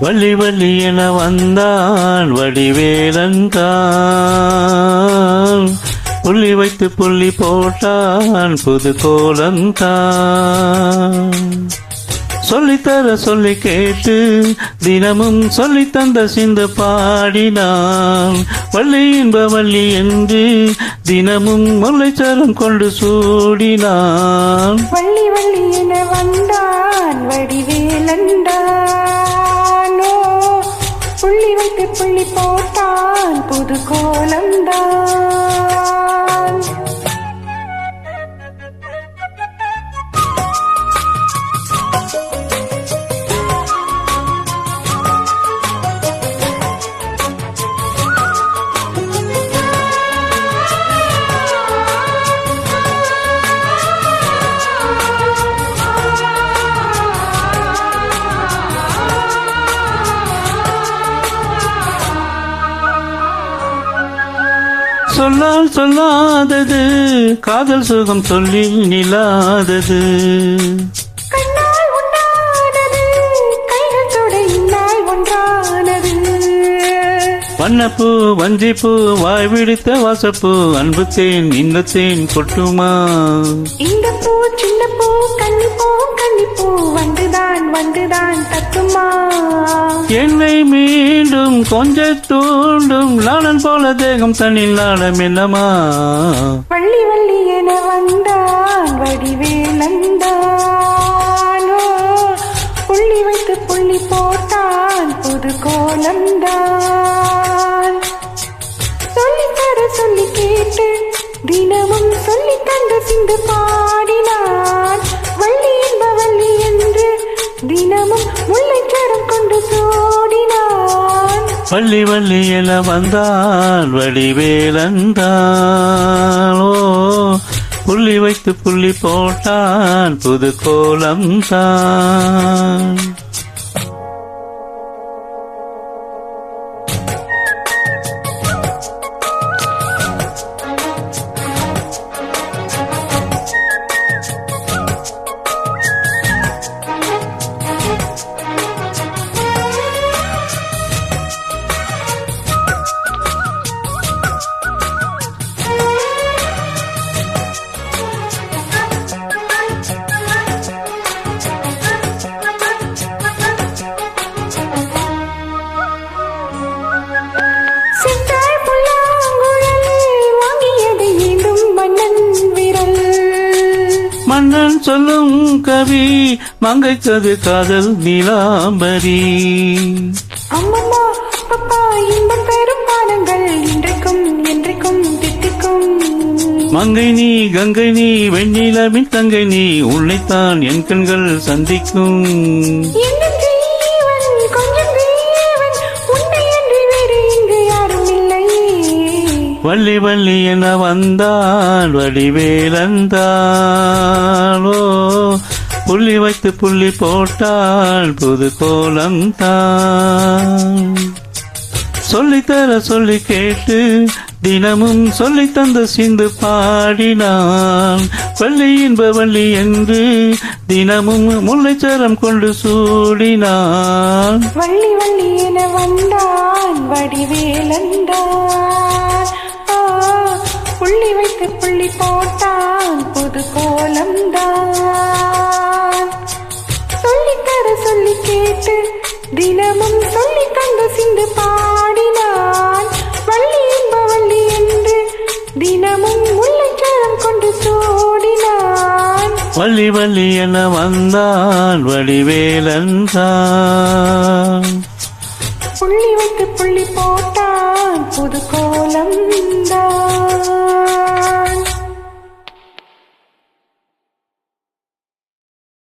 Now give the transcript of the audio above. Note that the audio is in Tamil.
வள்ளி வள்ளி என வந்தான் வடிவேலந்தான், புள்ளி வைத்து புள்ளி போட்டான் புது கோலந்தான். சொல்லித்தர சொல்லி கேட்டு தினமும் சொல்லி தந்த சிந்து பாடினான். வள்ளி இன்ப வள்ளி என்று தினமும் முல்லைச்சரம் கொண்டு சூடினான். வள்ளி வள்ளி என வந்தான் வடிவேலந்தானோ, புள்ளி வைத்து புள்ளி போட்டான் புது கோலந்தான். சொல்லால் சொல்லாதது காதல் சுகம் சொல்லி நிலாதது. கண்ணால் உண்டானது கைகள் தொட இந்நாள் ஒன்றானது. வண்ணப்பூ வஞ்சிப்பூ வாய் விடுத்த வாசப்பூ அன்பு தேன் இன்பத்தேன் கொட்டுமா. இந்த பூ சின்ன பூ கன்னிப்பூ கன்னிப்பூ வந்துதான் வந்துதான் தத்துமா. என்னை மீண்டும் கொஞ்ச தூண்டும் நாளன் போல தேகம் தன்னில் நாளம் என்னமா. வள்ளி வள்ளி என வந்தான் வடிவேலந்தானோ, புள்ளி வைத்து புள்ளி போட்டான் புது கோலந்தான். சொல்லித்தர சொல்லி கேட்டு தினமும் சொல்லி தந்த சிந்து பாடினான். வள்ளி என்ப வள்ளி என்று தினமும் முல்லைச்சரம் கொண்டு சூடினான். வள்ளி வள்ளி என வந்தான் வடிவேலந்தானோ, புள்ளி வைத்து புள்ளி போட்டான் புது கோலம்தான். மன்னன் சொல்லும் கவி மங்கைக்கது காதல் நீலாம்பரி. அம்மம்மா அப்பா இன்பம் பெரும் பானங்கள் இன்றைக்கும் என்றைக்கும் தித்திக்கும். மங்கை நீ கங்கை நீ வெண்ணிலமின் தங்கை நீ உன்னைத்தான் என் கண்கள் சந்திக்கும். வள்ளி வள்ளி என வந்தான் வடிவேலந்தானோ, புள்ளி வைத்து புள்ளி போட்டான் புது கோலம்தான். சொல்லித்தர சொல்லி கேட்டு தினமும் சொல்லி தந்த சிந்து பாடினான். வள்ளி இன்ப வள்ளி என்று தினமும் முல்லைச்சரம் கொண்டு சூடினான். வள்ளி வள்ளி என வந்தான் வடிவேலந்தான், புள்ளி வைத்து புள்ளி போட்டான் புது கோலம்தான். சொல்லித்தர சொல்லி கேட்டு தினமும் சொல்லி தந்த சிந்து பாடினான். வள்ளி என்ப வள்ளி என்று தினமும் முல்லைச்சரம் கொண்டு சூடினான். வள்ளி வள்ளி என வந்தான் வடிவேலந்தான், புள்ளி வைத்து புள்ளி போட்டான் புது கோலம்.